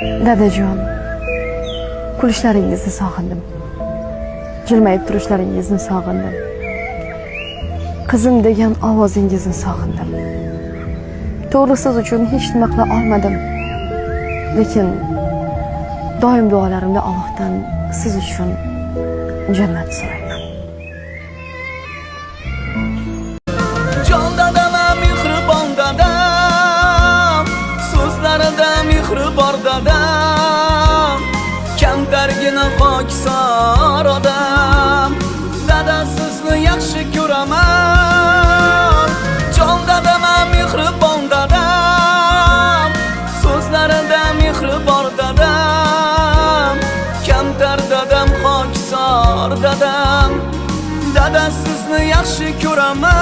Dadajon, kulishlaringizni sog'indim. Jilmayib turishlaringizni sog'indim. Qizim degan ovozingizni sog'indim. To'g'ri siz uchun hech nima qila olmadim. Lekin doim duolarimda Allohdan siz uchun jannat so'rayman. Jon dadam, mehribon dadam, so'zlarida mehri bor dadam, kamtargina pokisor odam. Dada sizni yaxshi ko'raman. Jon dadam, mehribon dadam, so'zlarida mehri bor dadam, kamtar dadam, pokisor dadam. Dada sizni yaxshi ko'raman.